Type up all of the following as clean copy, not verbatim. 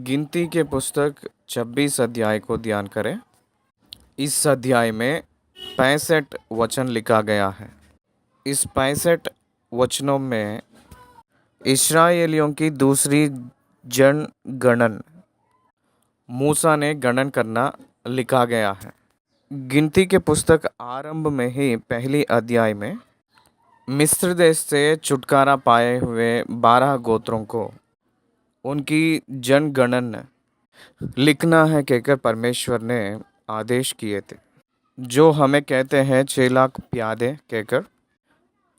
गिनती के पुस्तक 26 अध्याय को ध्यान करें। इस अध्याय में 65 वचन लिखा गया है। इस 65 वचनों में इस्राएलियों की दूसरी जनगणन मूसा ने गणन करना लिखा गया है। गिनती के पुस्तक आरंभ में ही पहली अध्याय में मिस्र देश से छुटकारा पाए हुए 12 गोत्रों को उनकी जनगणन लिखना है कहकर परमेश्वर ने आदेश किए थे, जो हमें कहते हैं 6 लाख प्यादे कहकर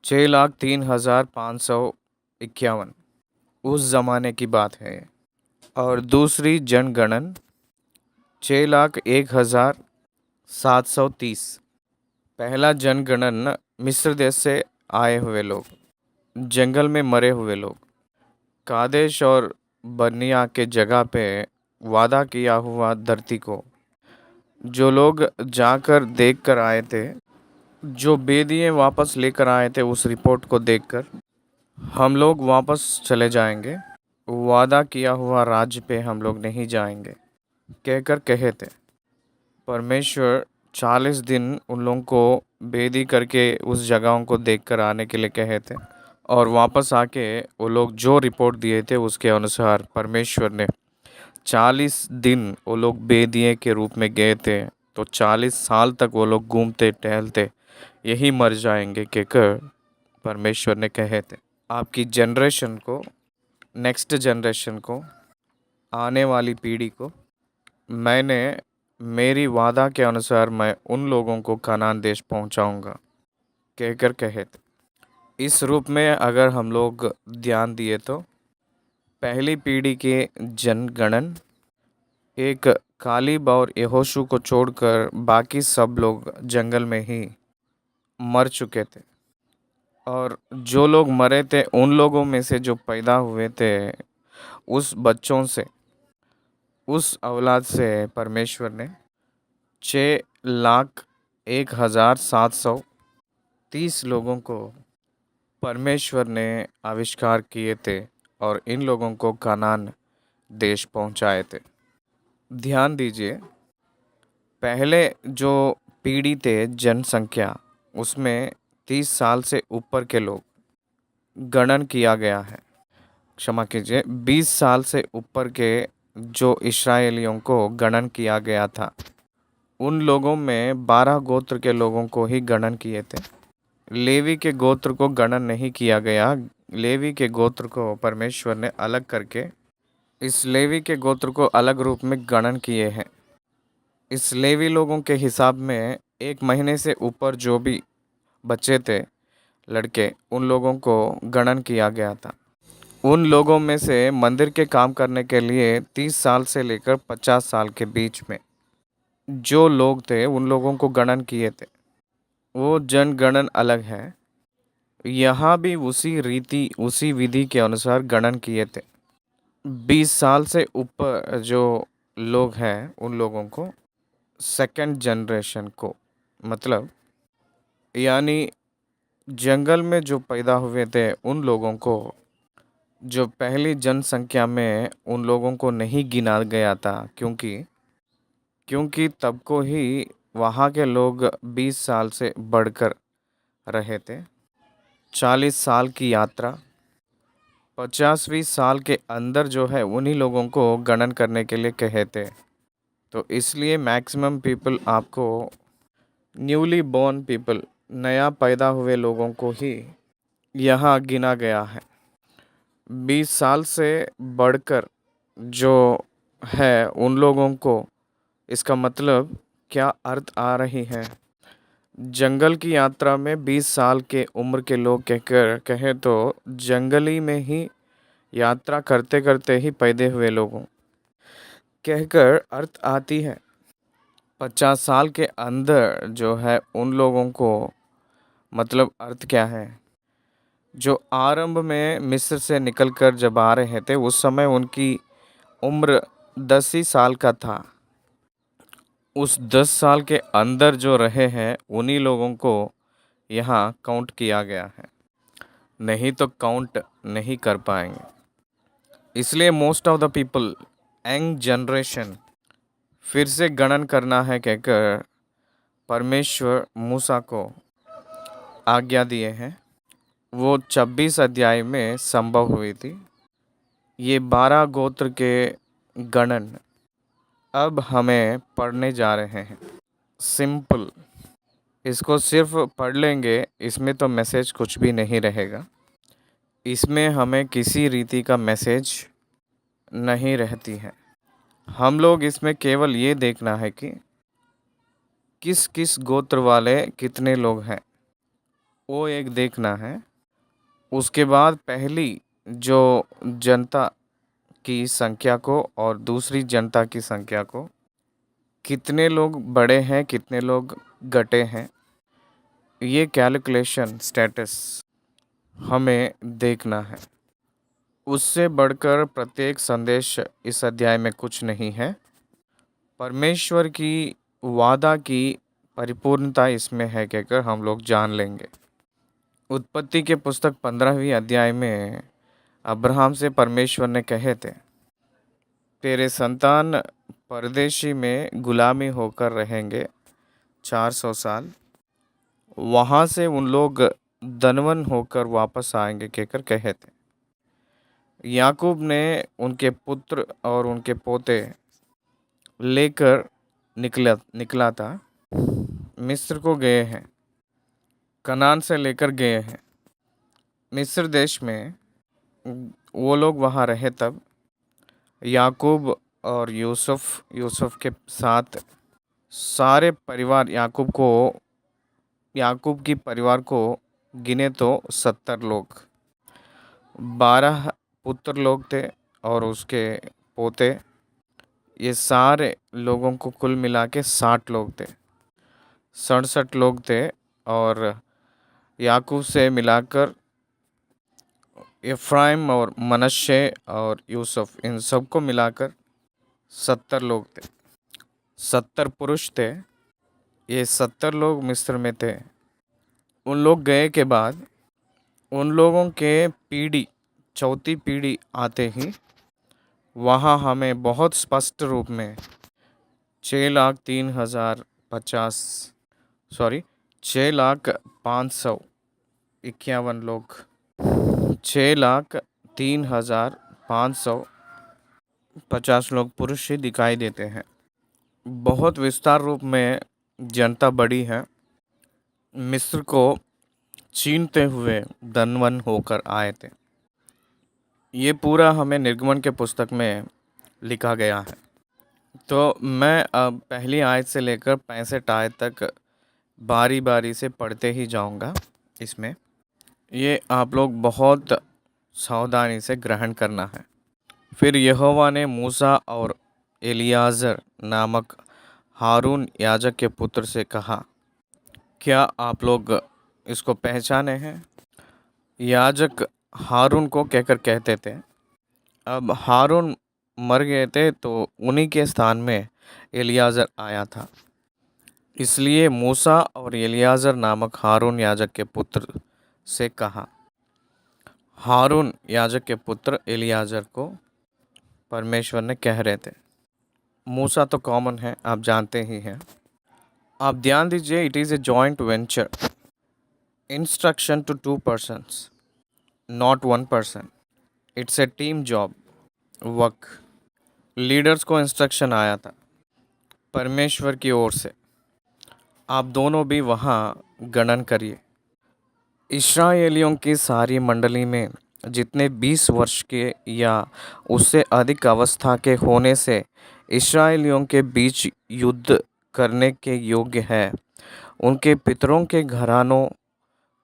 6,03,551 उस ज़माने की बात है। और दूसरी जनगणन 6,01,730। पहला जनगणन मिस्र देश से आए हुए लोग, जंगल में मरे हुए लोग, कादेश और बर्निया के जगह पे वादा किया हुआ धरती को जो लोग जाकर देख कर आए थे, जो बेदिए वापस लेकर आए थे, उस रिपोर्ट को देखकर हम लोग वापस चले जाएंगे, वादा किया हुआ राज्य पे हम लोग नहीं जाएंगे कहकर कहे थे। परमेश्वर 40 दिन उन लोगों को बेदी करके उस जगहों को देखकर आने के लिए कहे थे, और वापस आके वो लोग जो रिपोर्ट दिए थे उसके अनुसार परमेश्वर ने 40 दिन वो लोग बेदिए के रूप में गए थे। तो 40 साल तक वो लोग घूमते टहलते यही मर जाएंगे कहकर परमेश्वर ने कहे थे। आपकी जनरेशन को, नेक्स्ट जनरेशन को, आने वाली पीढ़ी को मैंने मेरी वादा के अनुसार मैं उन लोगों को कनान देश पहुंचाऊंगा कहकर कहे थे। इस रूप में अगर हम लोग ध्यान दिए तो पहली पीढ़ी के जनगणन एक कालिब और यहोशू को छोड़कर बाकी सब लोग जंगल में ही मर चुके थे, और जो लोग मरे थे उन लोगों में से जो पैदा हुए थे उस बच्चों से, उस औलाद से परमेश्वर ने 6,01,730 लोगों को परमेश्वर ने आविष्कार किए थे और इन लोगों को कनान देश पहुंचाए थे। ध्यान दीजिए, पहले जो पीढ़ी थे जनसंख्या, उसमें 30 साल से ऊपर के लोग गणन किया गया है। क्षमा कीजिए, 20 साल से ऊपर के जो इस्राएलियों को गणन किया गया था, उन लोगों में 12 गोत्र के लोगों को ही गणन किए थे। लेवी के गोत्र को गणन नहीं किया गया। लेवी के गोत्र को परमेश्वर ने अलग करके इस लेवी के गोत्र को अलग रूप में गणन किए हैं। इस लेवी लोगों के हिसाब में 1 महीने से ऊपर जो भी बच्चे थे लड़के, उन लोगों को गणन किया गया था। उन लोगों में से मंदिर के काम करने के लिए 30 साल से लेकर 50 साल के बीच में जो लोग थे उन लोगों को गणन किए थे। वो जनगणन अलग है। यहाँ भी उसी रीति, उसी विधि के अनुसार गणन किए थे। 20 साल से ऊपर जो लोग हैं उन लोगों को, सेकंड जनरेशन को, मतलब यानी जंगल में जो पैदा हुए थे उन लोगों को, जो पहली जनसंख्या में उन लोगों को नहीं गिना गया था, क्योंकि तब को ही वहाँ के लोग 20 साल से बढ़कर रहे थे। 40 साल की यात्रा, 50वीं साल के अंदर जो है उन्हीं लोगों को गणन करने के लिए कहे थे। तो इसलिए मैक्सिमम पीपल, आपको न्यूली बॉर्न पीपल, नया पैदा हुए लोगों को ही यहाँ गिना गया है। 20 साल से बढ़कर जो है उन लोगों को, इसका मतलब क्या अर्थ आ रही है? जंगल की यात्रा में 20 साल के उम्र के लोग कहकर कहे तो जंगली में ही यात्रा करते करते ही पैदा हुए लोगों कहकर अर्थ आती है। 50 साल के अंदर जो है उन लोगों को मतलब अर्थ क्या है? जो आरंभ में मिस्र से निकलकर जब आ रहे थे उस समय उनकी उम्र 10 ही साल का था। उस 10 साल के अंदर जो रहे हैं उन्हीं लोगों को यहाँ काउंट किया गया है, नहीं तो काउंट नहीं कर पाएंगे। इसलिए most of the people young generation फिर से गणन करना है कहकर परमेश्वर मूसा को आज्ञा दिए हैं। वो 26 अध्याय में संभव हुई थी। ये 12 गोत्र के गणन अब हमें पढ़ने जा रहे हैं। सिंपल, इसको सिर्फ पढ़ लेंगे, इसमें तो मैसेज कुछ भी नहीं रहेगा। इसमें हमें किसी रीति का मैसेज नहीं रहती है। हम लोग इसमें केवल ये देखना है कि किस किस गोत्र वाले कितने लोग हैं, वो एक देखना है। उसके बाद पहली जो जनता की संख्या को और दूसरी जनता की संख्या को, कितने लोग बढ़े हैं कितने लोग घटे हैं, ये कैलकुलेशन स्टेटस हमें देखना है। उससे बढ़कर प्रत्येक संदेश इस अध्याय में कुछ नहीं है। परमेश्वर की वादा की परिपूर्णता इसमें है कहकर हम लोग जान लेंगे। उत्पत्ति के पुस्तक 15वीं अध्याय में अब्राहम से परमेश्वर ने कहे थे, तेरे संतान परदेशी में गुलामी होकर रहेंगे 400 साल, वहाँ से उन लोग धनवन होकर वापस आएंगे कहकर कहे थे। याकूब ने उनके पुत्र और उनके पोते लेकर निकला था। मिस्र को गए हैं, कनान से लेकर गए हैं मिस्र देश में। वो लोग वहाँ रहे तब याकूब और यूसुफ के साथ सारे परिवार याकूब की परिवार को गिने तो 70 लोग, 12 पुत्र लोग थे और उसके पोते। ये सारे लोगों को कुल मिला के 60 लोग थे, 67 लोग थे। और याकूब से मिलाकर इफ्राइम और मनश्शे और यूसुफ, इन सबको मिलाकर 70 लोग थे। 70 पुरुष थे। ये 70 लोग मिस्र में थे। उन लोग गए के बाद उन लोगों के पीढ़ी, चौथी पीढ़ी आते ही वहाँ हमें बहुत स्पष्ट रूप में 6,05,51 लोग, 6,03,550 लोग पुरुष ही दिखाई देते हैं। बहुत विस्तार रूप में जनता बड़ी है। मिस्र को छीनते हुए धनवन होकर आए थे। ये पूरा हमें निर्गमन के पुस्तक में लिखा गया है। तो मैं अब पहली आयत से लेकर 65 आयत तक बारी बारी से पढ़ते ही जाऊंगा। इसमें ये आप लोग बहुत सावधानी से ग्रहण करना है। फिर यहोवा ने मूसा और एलियाजर नामक हारून याजक के पुत्र से कहा, क्या आप लोग इसको पहचाने हैं? याजक हारून को कहकर कहते थे। अब हारून मर गए थे तो उन्हीं के स्थान में एलियाजर आया था। इसलिए मूसा और एलियाजर नामक हारून याजक के पुत्र से कहा। हारून याजक के पुत्र एलियाजर को परमेश्वर ने कह रहे थे। मूसा तो कॉमन है, आप जानते ही हैं। आप ध्यान दीजिए, it is a joint venture. Instruction to 2 persons, not 1 person. It's a team job work. Leaders को इंस्ट्रक्शन आया था परमेश्वर की ओर से, आप दोनों भी वहाँ गणन करिए। इस्राएलियों की सारी मंडली में जितने 20 वर्ष के या उससे अधिक अवस्था के होने से इस्राएलियों के बीच युद्ध करने के योग्य है, उनके पितरों के घरानों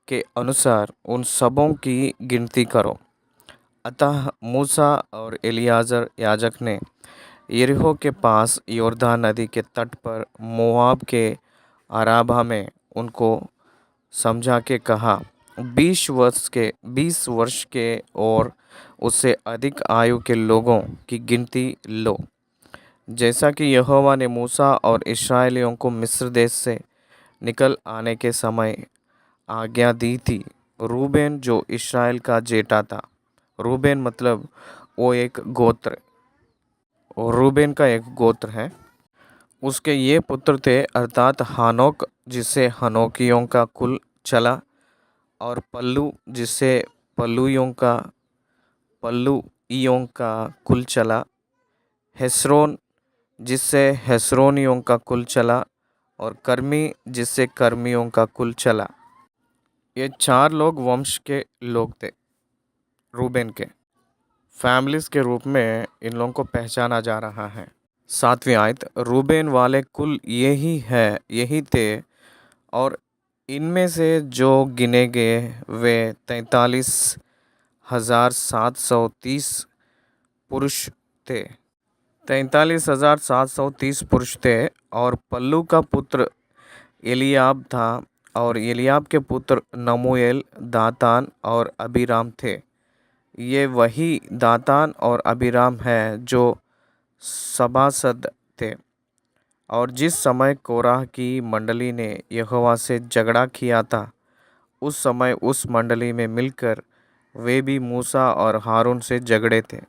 के अनुसार उन सबों की गिनती करो। अतः मूसा और एलियाजर याजक ने यरीहो के पास योर्दान नदी के तट पर मोआब के अराबा में उनको समझा के कहा, 20 वर्ष के और उससे अधिक आयु के लोगों की गिनती लो, जैसा कि यहोवा ने मूसा और इस्राएलियों को मिस्र देश से निकल आने के समय आज्ञा दी थी। रूबेन जो इस्राएल का जेठा था, रूबेन मतलब वो एक गोत्र, और रूबेन का एक गोत्र है। उसके ये पुत्र थे अर्थात हानोक जिससे हनोकियों का कुल चला, और पल्लू जिससे पल्लुइयों का कुल चला, हेस्रोन जिससे हेस्रोनियों का कुल चला, और कर्मी जिससे कर्मियों का कुल चला। ये 4 लोग वंश के लोग थे रूबेन के। फैमिलीज के रूप में इन लोगों को पहचाना जा रहा है। 7वीं आयत, रूबेन वाले कुल यही थे, और इनमें से जो गिने गए वे 43,730 पुरुष थे। 43,730 पुरुष थे। और पल्लू का पुत्र एलियाब था, और एलियाब के पुत्र नमूएल, दातान और अबीराम थे। ये वही दातान और अबीराम हैं जो सभासद थे। और जिस समय कोराह की मंडली ने यहोवा से झगड़ा किया था, उस समय उस मंडली में मिलकर वे भी मूसा और हारून से झगड़े थे।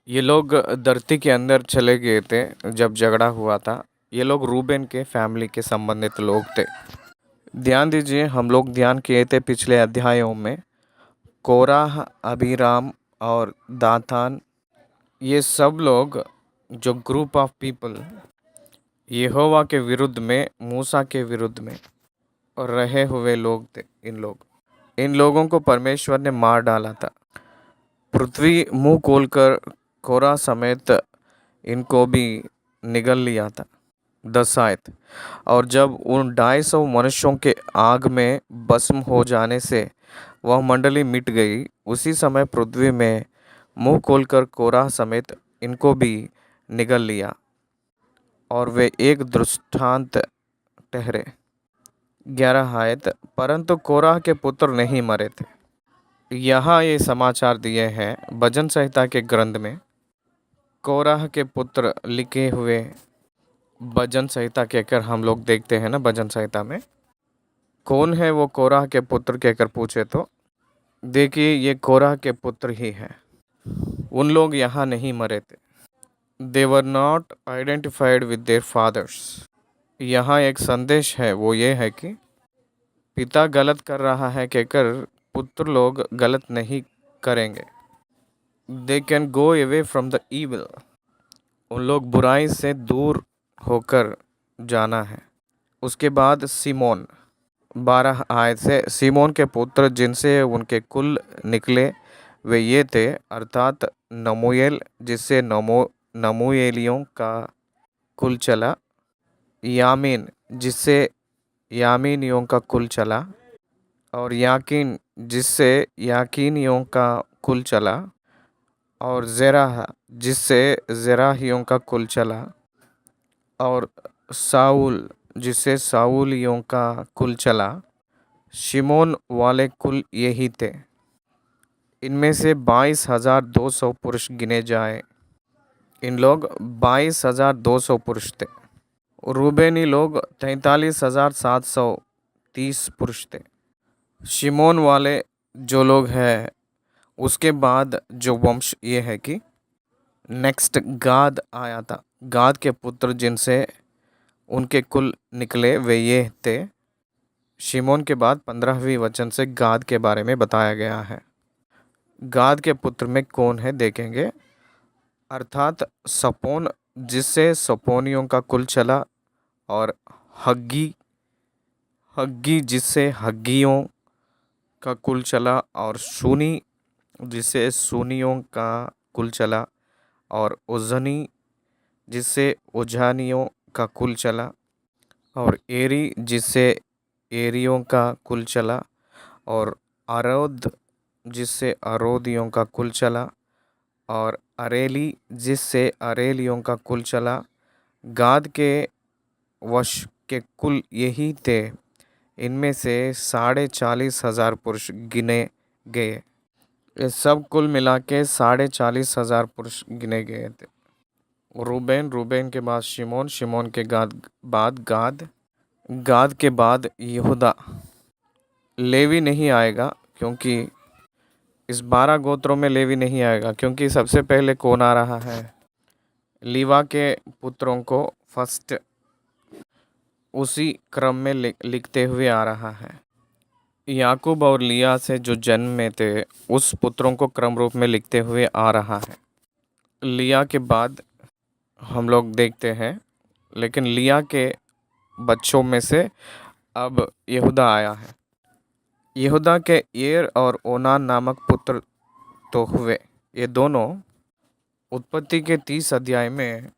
ये लोग धरती के अंदर चले गए थे जब झगड़ा हुआ था। ये लोग रूबेन के फैमिली के संबंधित लोग थे। ध्यान दीजिए, हम लोग ध्यान किए थे पिछले अध्यायों में कोराह, अबीराम और दातान, ये सब लोग जो ग्रुप ऑफ पीपल यहोवा के विरुद्ध में, मूसा के विरुद्ध में रहे हुए लोग थे। इन लोगों को परमेश्वर ने मार डाला था। पृथ्वी मुंह खोलकर कोरा समेत इनको भी निगल लिया था। 10 आयत, और जब उन 250 मनुष्यों के आग में भस्म हो जाने से वह मंडली मिट गई, उसी समय पृथ्वी में मुंह खोलकर कोराह समेत इनको भी निगल लिया, और वे एक दृष्टांत ठहरे। 11 आयत, परंतु कोराह के पुत्र नहीं मरे थे। यहाँ ये समाचार दिए हैं भजन संहिता के ग्रंथ में। कोराह के पुत्र लिखे हुए भजन संहिता कहकर हम लोग देखते हैं ना, भजन संहिता में कौन है वो कोराह के पुत्र कहकर पूछे तो देखिए ये कोराह के पुत्र ही हैं। उन लोग यहाँ नहीं मरे थे। They were not identified with their fathers. यहाँ एक संदेश है, वो ये है कि पिता गलत कर रहा है कहकर पुत्र लोग गलत नहीं करेंगे। They can go away from the evil. उन लोग बुराई से दूर होकर जाना है। उसके बाद सिमोन, 12 आयत से, सिमोन के पुत्र जिनसे उनके कुल निकले वे ये थे अर्थात नमूएल जिससे नमूएलियों का कुल चला, यामीन जिससे यामीनियों का कुल चला, और याकीन जिससे याकीनियों का कुल चला, और ज़ेराह जिससे ज़ेराहियों का कुल चला, और साउल जिससे साउलियों का कुल चला। शिमोन वाले कुल यही थे। इनमें से 22,200 पुरुष गिने जाए। इन लोग 22,200 पुरुष थे। रूबेनी लोग 43,730 पुरुष थे। शिमोन वाले जो लोग हैं उसके बाद जो वंश ये है कि नेक्स्ट गाद आया था। गाद के पुत्र जिनसे उनके कुल निकले वे ये थे। शिमोन के बाद 15वीं वचन से गाद के बारे में बताया गया है। गाद के पुत्र में कौन है देखेंगे, अर्थात सपोन जिससे सपोनियों का कुल चला, और हग्गी जिससे हग्गियों का कुल चला, और सूनी जिससे सूनियों का कुल चला, और उजनी जिससे उजानियों का कुल चला, और एरी जिससे एरियों का कुल चला, और अरोद जिससे अरोदियों का कुल चला, और अरेली जिससे अरेलियों का कुल चला। गाद के वंश के कुल यही थे। इनमें से 40,500 पुरुष गिने गए। ये सब कुल मिला के 40,500 पुरुष गिने गए थे। रूबेन के बाद शिमोन, शिमोन के बाद गाद के बाद यहूदा। लेवी नहीं आएगा क्योंकि इस 12 गोत्रों में लेवी नहीं आएगा, क्योंकि सबसे पहले कौन आ रहा है, लीवा के पुत्रों को फर्स्ट उसी क्रम में लिखते हुए आ रहा है। याकूब और लिया से जो जन्म में थे उस पुत्रों को क्रम रूप में लिखते हुए आ रहा है। लिया के बाद हम लोग देखते हैं, लेकिन लिया के बच्चों में से अब यहूदा आया है। यहूदा के एर और ओनान नामक पुत्र तो हुए। ये दोनों उत्पत्ति के 30 अध्याय में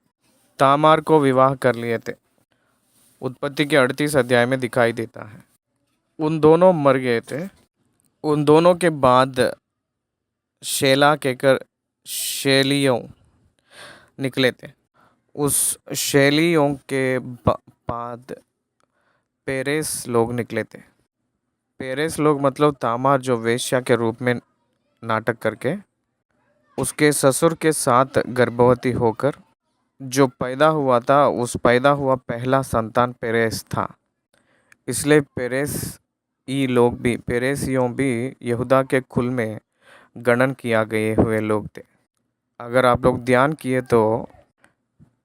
तामार को विवाह कर लिए थे। उत्पत्ति के 38 अध्याय में दिखाई देता है। उन दोनों मर गए थे। उन दोनों के बाद शेला कहकर शेलियों निकले थे। उस शेलियों के बाद पेरेस लोग निकले थे। पेरेस लोग मतलब तामार जो वेश्या के रूप में नाटक करके उसके ससुर के साथ गर्भवती होकर जो पैदा हुआ था, उस पैदा हुआ पहला संतान पेरेस था। इसलिए पेरेसियों भी यहूदा के कुल में गणन किया गए हुए लोग थे। अगर आप लोग ध्यान किए तो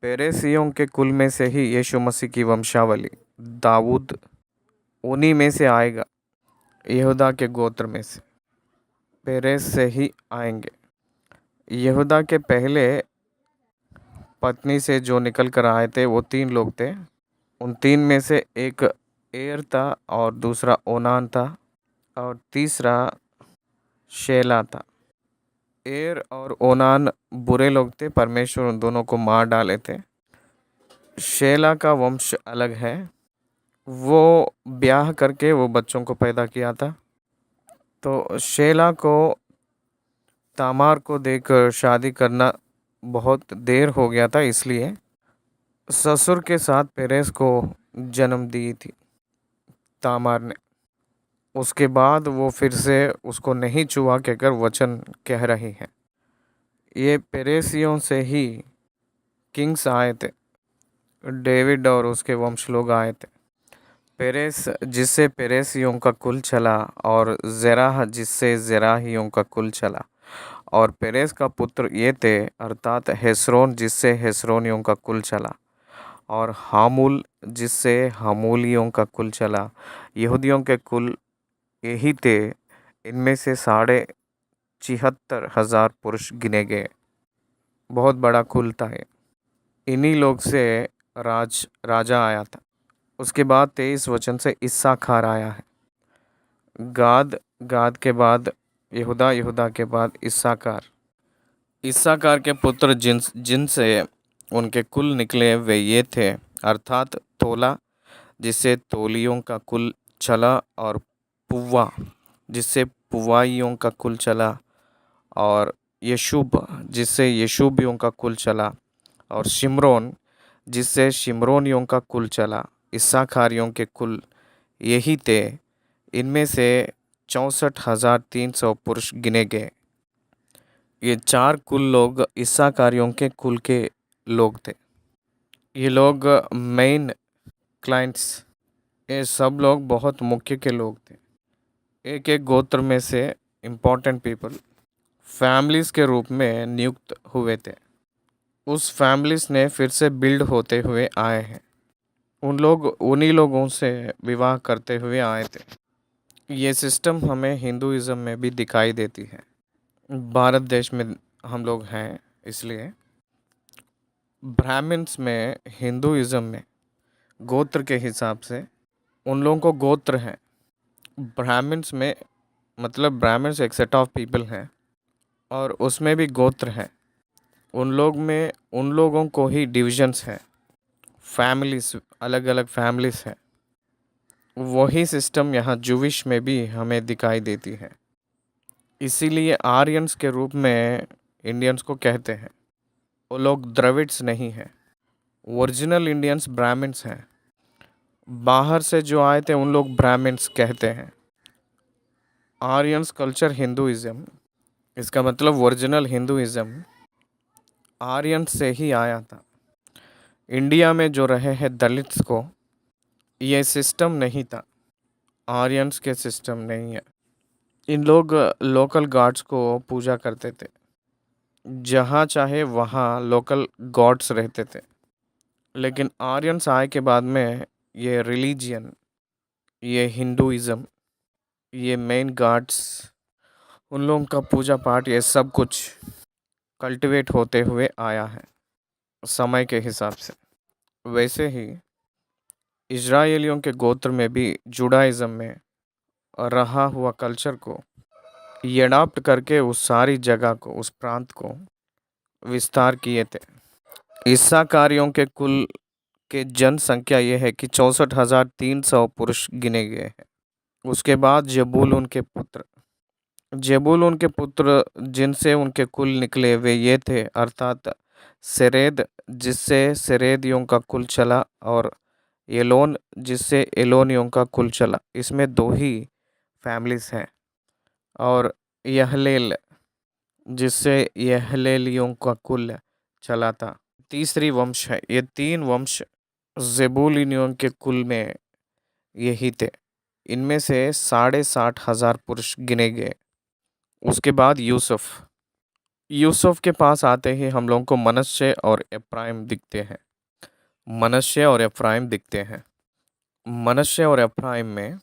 पेरेसियों के कुल में से ही यीशु मसीह की वंशावली, दाऊद उन्हीं में से आएगा। यहूदा के गोत्र में से पेरेस से ही आएंगे। यहूदा के पहले पत्नी से जो निकल कर आए थे वो 3 लोग थे। उन 3 में से एक एर था और दूसरा ओनान था और तीसरा शेला था। एर और ओनान बुरे लोग थे, परमेश्वर उन दोनों को मार डाले थे। शेला का वंश अलग है, वो ब्याह करके वो बच्चों को पैदा किया था। तो शेला को तामार को देकर शादी करना बहुत देर हो गया था, इसलिए ससुर के साथ पेरेस को जन्म दी थी तामार ने। उसके बाद वो फिर से उसको नहीं छुआ कहकर वचन कह रही है। ये पेरेसियों से ही किंग्स आए थे, डेविड और उसके वंश लोग आए थे। पेरेस जिससे पेरेसियों का कुल चला और ज़ेराह जिससे ज़ेराहियों का कुल चला। और पेरेस का पुत्र ये थे अर्थात हेस्रोन जिससे हेस्रोनियों का कुल चला और हामुल जिससे हामूलियों का कुल चला। यहूदियों के कुल यही थे। इनमें से 74,500 पुरुष गिने गए। बहुत बड़ा कुल था ये। इन्हीं लोग से राजा आया था। उसके बाद 23 वचन से इस्साकार आया है। गाद के बाद यहूदा, यहूदा के बाद इस्साकार के पुत्र जिनसे उनके कुल निकले वे ये थे अर्थात तोला जिससे तोलियों का कुल चला और पुव्वा जिससे पुवाइयों का कुल चला और यशूब जिससे यशूबियों का कुल चला और शिमरोन जिससे शिमरोनियों का कुल चला। इस्साकारियों के कुल यही थे। इनमें से 64,300 पुरुष गिने गए। ये 4 कुल लोग इस्साकारियों के कुल के लोग थे। ये लोग मेन क्लाइंट्स, ये सब लोग बहुत मुख्य के लोग थे। एक एक गोत्र में से इम्पोर्टेंट पीपल फैमिलीज़ के रूप में नियुक्त हुए थे। उस फैमिलीज़ ने फिर से बिल्ड होते हुए आए हैं। उन्हीं लोगों से विवाह करते हुए आए थे। ये सिस्टम हमें हिंदुइज़्म में भी दिखाई देती है। भारत देश में हम लोग हैं, इसलिए ब्राह्मण्स में हिंदुइज़्म में गोत्र के हिसाब से उन लोगों को गोत्र हैं। ब्राह्मण्स में मतलब ब्राह्मण्स एक सेट ऑफ पीपल हैं और उसमें भी गोत्र हैं। उन लोगों को ही डिविजन्स हैं, फैमिलीज़, अलग अलग फैमिलीज़ हैं। वही सिस्टम यहाँ जूविश में भी हमें दिखाई देती है। इसीलिए आर्यंस के रूप में इंडियंस को कहते हैं। वो लोग द्रविड्स नहीं हैं, ओरिजिनल इंडियंस ब्राह्मण्स हैं। बाहर से जो आए थे उन लोग ब्राह्मण्स कहते हैं। आर्यंस कल्चर हिंदुइज़्म, इसका मतलब ओरिजिनल हिंदुइज़्म आर्यन से ही आया था। इंडिया में जो रहे हैं दलित्स को ये सिस्टम नहीं था, आर्यंस के सिस्टम नहीं है। इन लोग लोकल गॉड्स को पूजा करते थे। जहाँ चाहे वहाँ लोकल गॉड्स रहते थे। लेकिन आर्यन्स आए के बाद में ये रिलीजियन, ये हिंदुइज्म, ये मेन गॉड्स, उन लोगों का पूजा पाठ, ये सब कुछ कल्टीवेट होते हुए आया है समय के हिसाब से। वैसे ही इजराइलियों के गोत्र में भी जुडाइज्म में रहा हुआ कल्चर को ये अडॉप्ट करके उस सारी जगह को, उस प्रांत को विस्तार किए थे। इस्साकारियों के कुल के जनसंख्या ये है कि 64,300 पुरुष गिने गए हैं। उसके बाद जेबूलून के पुत्र जिनसे उनके कुल निकले वे ये थे, अर्थात सेरेद जिससे सेरेदियों का कुल चला, और एलोन जिससे एलोनियों का कुल चला। इसमें दो ही फैमिलीज हैं। और यहलेल जिससे यहलेलियों का कुल चला था। तीसरी वंश है। ये तीन वंश जेबूलूनियों के कुल में यही थे। इनमें से 60,500 पुरुष गिने गए। उसके बाद यूसुफ के पास आते ही हम लोगों को मनश्शे और एफ्राइम दिखते हैं। मनश्शे और एफ्राइम में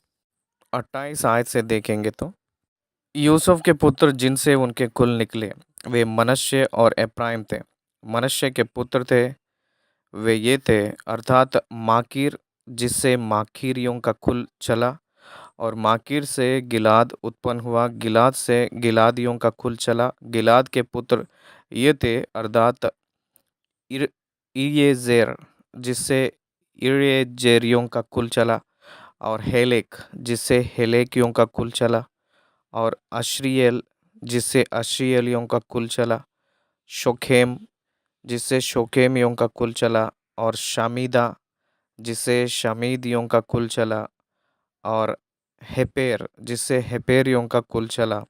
28 आयत से देखेंगे तो यूसुफ के पुत्र जिनसे उनके कुल निकले वे मनश्शे और एफ्राइम थे। मनश्शे के पुत्र थे वे ये थे, अर्थात माकीर जिससे माकीरियों का कुल चला, और माकीर से गिलाद उत्पन्न हुआ, गिलाद से गिलादियों का कुल चला। गिलाद के पुत्र ये थे, अर्थात इयेजेर जिससे इयेजेरियों का कुल चला, और हेलेक जिससे हेलेकियों का कुल चला, और अश्रियल जिससे अश्रियलियों का कुल चला, शोखेम जिससे शोखेमियों का कुल चला, और शामीदा जिससे शामीदियों का कुल चला, और हेपेर जिससे हेपेरियों का कुल चला।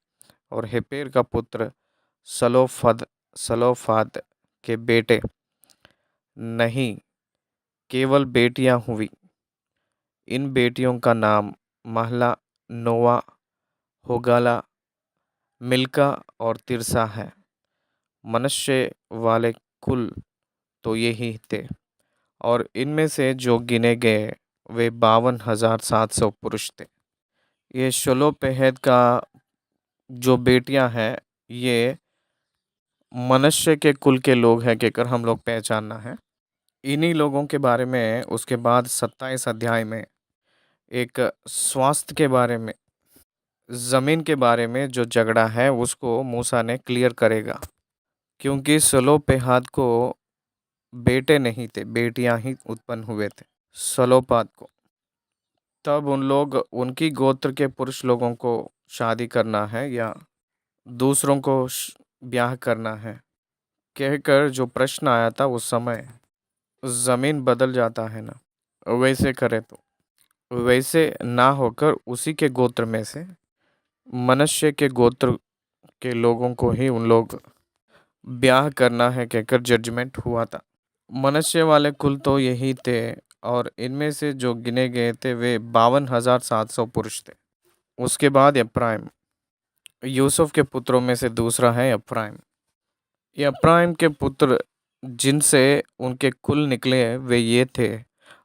और हेपेर का पुत्र सलोफाद के बेटे नहीं, केवल बेटियां हुई। इन बेटियों का नाम महला, नोआ, होगाला, मिल्का और तिरसा है। मनश्शे वाले कुल तो यही थे, और इनमें से जो गिने गए वे 52,700 पुरुष थे। ये शलोपेहद का जो बेटियां हैं ये मनश्शे के कुल के लोग हैं कहकर हम लोग पहचानना है। इन्हीं लोगों के बारे में उसके बाद 27 अध्याय में एक स्वास्थ्य के बारे में, ज़मीन के बारे में जो झगड़ा है उसको मूसा ने क्लियर करेगा। क्योंकि सलोपेहाद को बेटे नहीं थे, बेटियां ही उत्पन्न हुए थे सलोपाद को। तब उन लोग, उनकी गोत्र के पुरुष लोगों को शादी करना है या दूसरों को ब्याह करना है कहकर जो प्रश्न आया था उस समय, ज़मीन बदल जाता है ना, वैसे करे तो वैसे ना होकर उसी के गोत्र में से मनश्शे के गोत्र के लोगों को ही उन लोग ब्याह करना है कहकर जजमेंट हुआ था। मनश्शे वाले कुल तो यही थे, और इनमें से जो गिने गए थे वे 52,700 पुरुष थे। उसके बाद एफ्राइम, यूसुफ के पुत्रों में से दूसरा है एफ्राइम। एफ्राइम के पुत्र जिनसे उनके कुल निकले वे ये थे,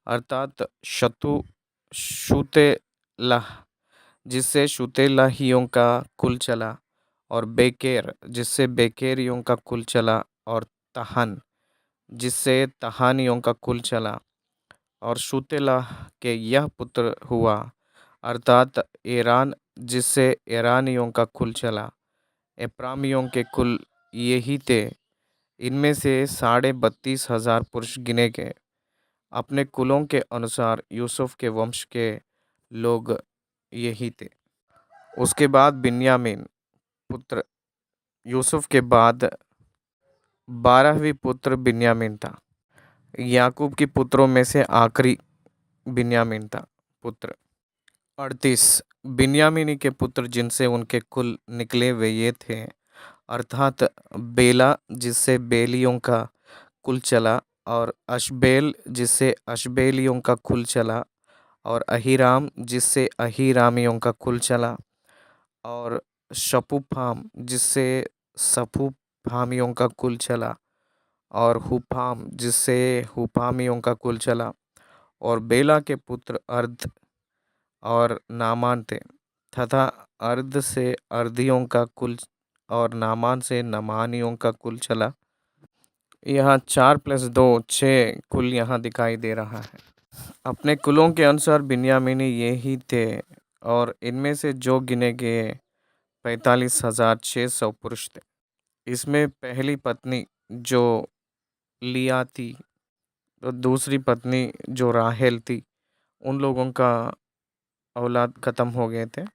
अर्थात शूतेलाह जिससे शूतेलाहियों का कुल चला, और बेकेर जिससे बेकेरियों का कुल चला, और तहन जिससे तहानियों का कुल चला। और शूतेलाह के यह पुत्र हुआ, अर्थात ईरान जिससे ईरानियों का कुल चला। एप्रामियों के कुल यही थे। इनमें से 32,500 पुरुष गिने गए। अपने कुलों के अनुसार यूसुफ के वंश के लोग यही थे। उसके बाद बिन्यामीन पुत्र, यूसुफ के बाद 12वीं पुत्र बिन्यामीन था। याकूब के पुत्रों में से आखिरी बिन्यामीन था पुत्र। 38 बिन्यामीनी के पुत्र जिनसे उनके कुल निकले वे ये थे, अर्थात बेला जिससे बेलियों का कुल चला, और अशबेल जिससे अशबेलियों का कुल चला, और अहीराम जिससे अहीरामियों का कुल चला, और शपुफाम जिससे फामियों का कुल चला, और हुफाम जिससे हुफामियों का कुल चला, और बेला के पुत्र अर्ध और नामान थे, तथा अर्ध से अर्धियों का कुल और नामान से नमानियों का कुल चला। यहाँ 4+2 6 कुल यहाँ दिखाई दे रहा है। अपने कुलों के अनुसार बिन्यामीनी ये ही थे, और इनमें से जो गिने गए 45,600 पुरुष थे। इसमें पहली पत्नी जो लिया थी, तो दूसरी पत्नी जो राहेल थी, उन लोगों का औलाद ख़त्म हो गए थे।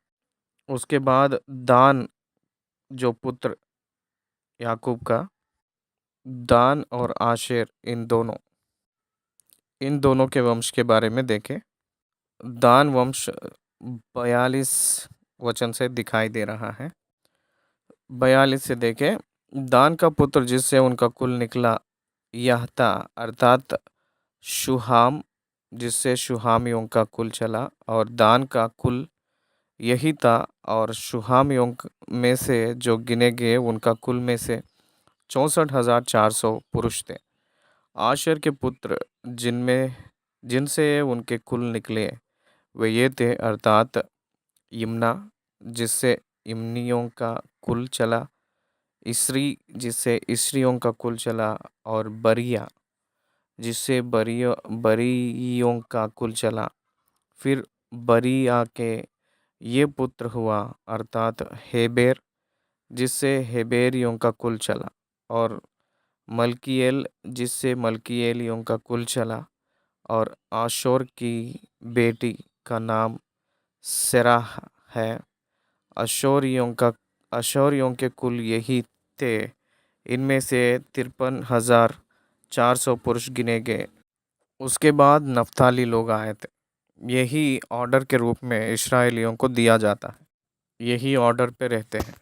उसके बाद दान जो पुत्र याकूब का, दान और आशेर, इन दोनों के वंश के बारे में देखें। दान वंश 42 वचन से दिखाई दे रहा है। 42 से देखें। दान का पुत्र जिससे उनका कुल निकला यह था, अर्थात शुहाम, जिससे शुहामियों का कुल चला, और दान का कुल यही था, और शुहामियों में से जो गिने गए उनका कुल में से 64,400 पुरुष थे। आशेर के पुत्र जिनसे उनके कुल निकले वे ये थे, अर्थात यिम्ना, जिससे यिम्नियों का कुल चला, इसरी जिससे इसरियों का कुल चला, और बरिया जिससे बरियों का कुल चला। फिर बरिया के ये पुत्र हुआ, अर्थात हेबेर, जिससे हेबेरियों का कुल चला, और मल्कीएल जिससे मल्कीएलियों का कुल चला, और आशोर की बेटी का नाम सेराह है। अशोरियों के कुल यही थे। इनमें से 53,400 पुरुष गिने गए। उसके बाद नफ्ताली लोग आए थे। यही ऑर्डर के रूप में इस्राएलियों को दिया जाता है। यही ऑर्डर पे रहते हैं।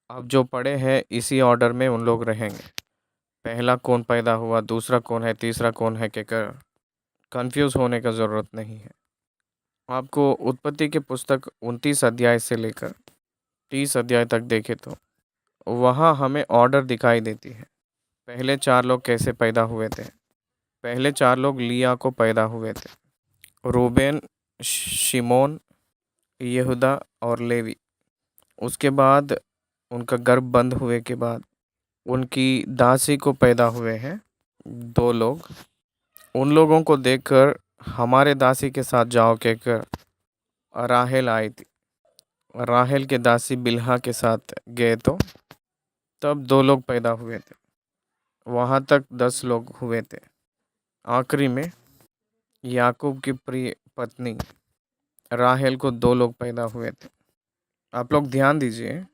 अब जो पढ़े हैं इसी ऑर्डर में उन लोग रहेंगे। पहला कौन पैदा हुआ, दूसरा कौन है, तीसरा कौन है, कहकर कंफ्यूज होने का ज़रूरत नहीं है। आपको उत्पत्ति के पुस्तक 29 अध्याय से लेकर 30 अध्याय तक देखे तो वहाँ हमें ऑर्डर दिखाई देती है। पहले 4 लोग कैसे पैदा हुए थे। पहले 4 लोग लिया को पैदा हुए थे, रूबेन, शिमोन, यहूदा और लेवी। उसके बाद उनका गर्भ बंद हुए के बाद उनकी दासी को पैदा हुए हैं 2 लोग। उन लोगों को देखकर हमारे दासी के साथ जाओ कहकर राहेल आई थी। राहेल के दासी बिल्हा के साथ गए तो तब 2 लोग पैदा हुए थे। वहाँ तक 10 लोग हुए थे। आखिरी में याकूब की प्रिय पत्नी राहेल को 2 लोग पैदा हुए थे। आप लोग ध्यान दीजिए,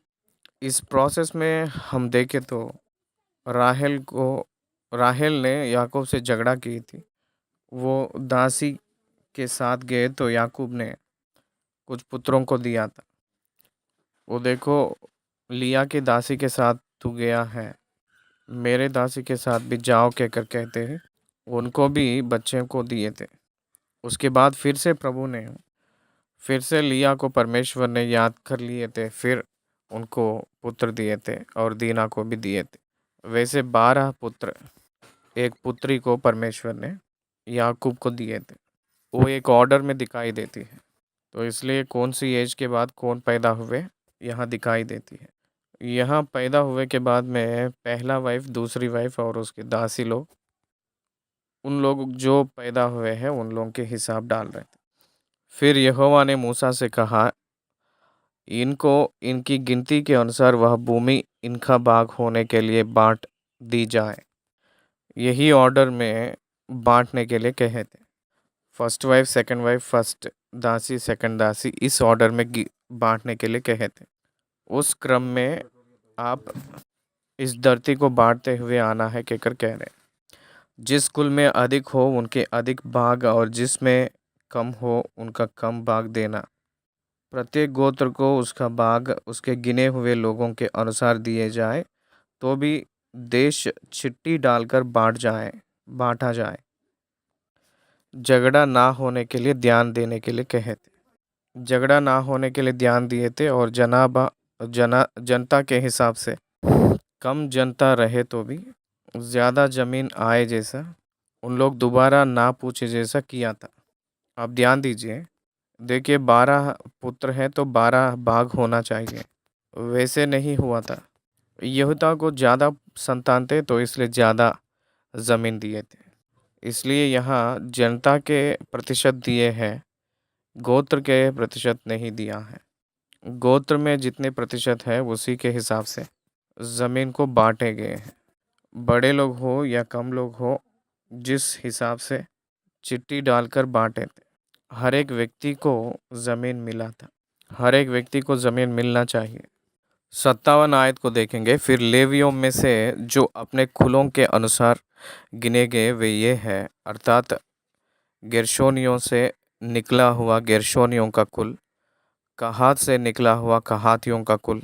इस प्रोसेस में हम देखें तो राहेल ने याकूब से झगड़ा की थी। वो दासी के साथ गए तो याकूब ने कुछ पुत्रों को दिया था। वो देखो, लिया की दासी के साथ तू गया है, मेरे दासी के साथ भी जाओ कहकर कहते हैं। उनको भी बच्चे को दिए थे। उसके बाद फिर से प्रभु ने फिर से लिया को परमेश्वर ने याद कर लिए थे, फिर उनको पुत्र दिए थे और दीना को भी दिए थे। वैसे 12 पुत्र, एक पुत्री को परमेश्वर ने याकूब को दिए थे। वो एक ऑर्डर में दिखाई देती है। तो इसलिए कौन सी एज के बाद कौन पैदा हुए यहाँ दिखाई देती है। यहाँ पैदा हुए के बाद में पहला वाइफ, दूसरी वाइफ और उसके दासी लोग, उन लोग जो पैदा हुए हैं उन लोगों के हिसाब डाल रहे थे। फिर यहोवा ने मूसा से कहा, इनको इनकी गिनती के अनुसार वह भूमि इनका भाग होने के लिए बांट दी जाए। यही ऑर्डर में बांटने के लिए कहे थे। First wife, second wife, first दासी, सेकंड दासी, इस ऑर्डर में बांटने के लिए कहे थे। उस क्रम में आप इस धरती को बांटते हुए आना है कहकर कह रहे हैं। जिस कुल में अधिक हो उनके अधिक भाग, और जिसमें कम हो उनका कम भाग देना। प्रत्येक गोत्र को उसका भाग उसके गिने हुए लोगों के अनुसार दिए जाए, तो भी देश चिट्ठी डालकर बांटा जाए। झगड़ा ना होने के लिए ध्यान देने के लिए कहे थे। झगड़ा ना होने के लिए ध्यान दिए थे, और जनता के हिसाब से कम जनता रहे तो भी ज़्यादा ज़मीन आए जैसा उन लोग दोबारा ना पूछे जैसा किया था। आप ध्यान दीजिए, देखिए 12 पुत्र हैं तो 12 भाग होना चाहिए, वैसे नहीं हुआ था। यहूदा को ज़्यादा संतान थे तो इसलिए ज़्यादा ज़मीन दिए थे। इसलिए यहाँ जनता के प्रतिशत दिए हैं, गोत्र के प्रतिशत नहीं दिया है। गोत्र में जितने प्रतिशत है उसी के हिसाब से ज़मीन को बांटे गए हैं। बड़े लोग हो या कम लोग हो, जिस हिसाब से चिट्ठी डालकर बांटे थे, हर एक व्यक्ति को ज़मीन मिला था। हर एक व्यक्ति को ज़मीन मिलना चाहिए। 57 आयत को देखेंगे। फिर लेवियों में से जो अपने कुलों के अनुसार गिने गए वे ये है, अर्थात गेर्शोनियों से निकला हुआ गेर्शोनियों का कुल, कहात से निकला हुआ कहातियों का कुल,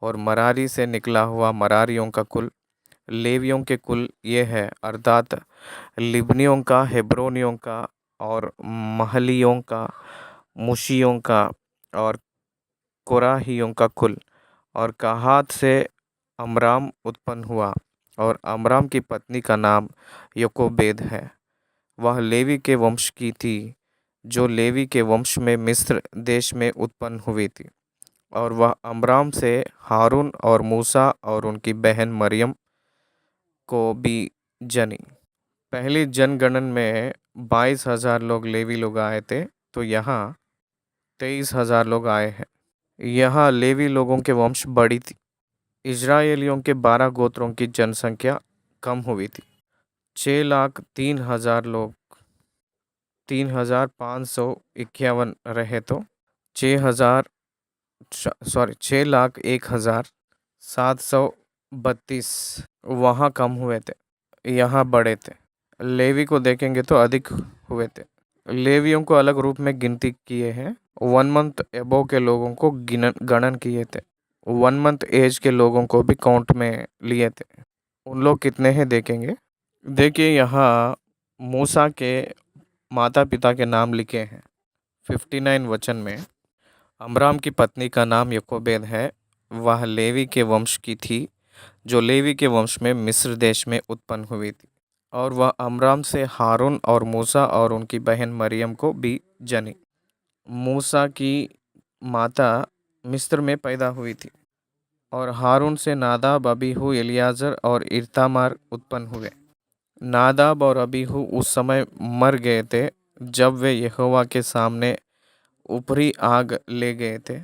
और मरारी से निकला हुआ मरारियों का कुल। लेवियों के कुल ये है, अर्थात लिबनियों का, हेब्रोनियों का और महलियों का, मुशियों का और कोराहियों का कुल। और कहात से अमराम उत्पन्न हुआ और अमराम की पत्नी का नाम योकोबेद है। वह लेवी के वंश की थी, जो लेवी के वंश में मिस्र देश में उत्पन्न हुई थी। और वह अमराम से हारून और मूसा और उनकी बहन मरियम को भी जनी। पहली जनगणन में 22,000 लोग लेवी लोग आए थे, तो यहाँ 23,000 लोग आए हैं। यहाँ लेवी लोगों के वंश बड़ी थी। इजरायलियों के 12 गोत्रों की जनसंख्या कम हुई थी। 6,03,000 लोग 3,551 रहे तो 6,01,732 वहाँ कम हुए थे, यहाँ बड़े थे। लेवी को देखेंगे तो अधिक हुए थे। लेवियों को अलग रूप में गिनती किए हैं। 1 मंथ एबो के लोगों को गणन किए थे। 1 मंथ एज के लोगों को भी काउंट में लिए थे। उन लोग कितने हैं देखेंगे। देखिए यहाँ मूसा के माता पिता के नाम लिखे हैं 59 वचन में। अमराम की पत्नी का नाम योकोबेद है। वह लेवी के वंश की थी, जो लेवी के वंश में मिस्र देश में उत्पन्न हुई थी। और वह अमराम से हारून और मूसा और उनकी बहन मरियम को भी जनी। मूसा की माता मिस्र में पैदा हुई थी। और हारून से नादाब, अबीहू, एलियाजर और इर्तामार उत्पन्न हुए। नादाब और अबीहू उस समय मर गए थे जब वे यहोवा के सामने ऊपरी आग ले गए थे।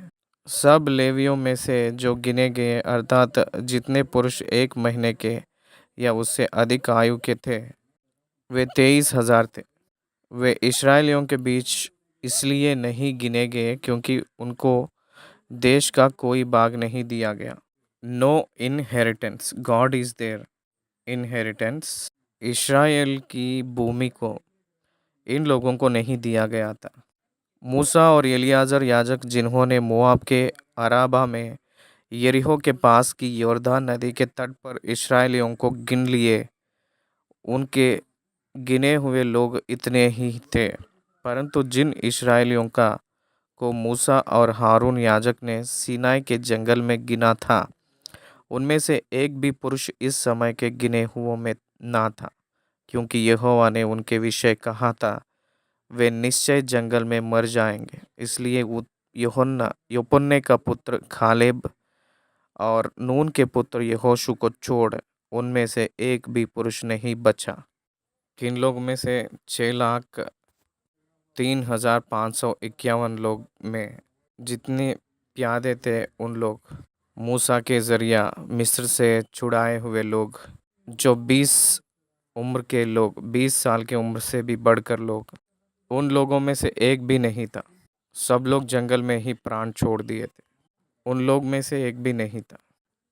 सब लेवियों में से जो गिने गए, अर्थात जितने पुरुष 1 महीने के या उससे अधिक आयु के थे, वे 23,000 थे। वे इस्राएलियों के बीच इसलिए नहीं गिने गए क्योंकि उनको देश का कोई भाग नहीं दिया गया। No inheritance, God is their inheritance. इस्राएल की भूमि को इन लोगों को नहीं दिया गया था। मूसा और एलियाजर याजक, जिन्होंने मोआब के अराबा में यरीहो के पास की योर्दान नदी के तट पर इस्राएलियों को गिन लिए, उनके गिने हुए लोग इतने ही थे। परंतु जिन इस्राएलियों को मूसा और हारून याजक ने सीनाई के जंगल में गिना था, उनमें से एक भी पुरुष इस समय के गिने हुओं में ना था, क्योंकि यहोवा ने उनके विषय कहा था, वे निश्चय जंगल में मर जाएंगे। इसलिए यहोन्ने का पुत्र खालेब और नून के पुत्र यहोशू को छोड़ उनमें से एक भी पुरुष नहीं बचा। किन लोग में से 6,03,551 लोग में जितने प्यादे थे, उन लोग मूसा के जरिया मिस्र से छुड़ाए हुए लोग, जो 20 उम्र के लोग, 20 साल की उम्र से भी बढ़कर लोग, उन लोगों में से एक भी नहीं था। सब लोग जंगल में ही प्राण छोड़ दिए थे। उन लोग में से एक भी नहीं था।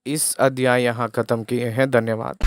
इस अध्याय यहाँ ख़त्म किए हैं। धन्यवाद।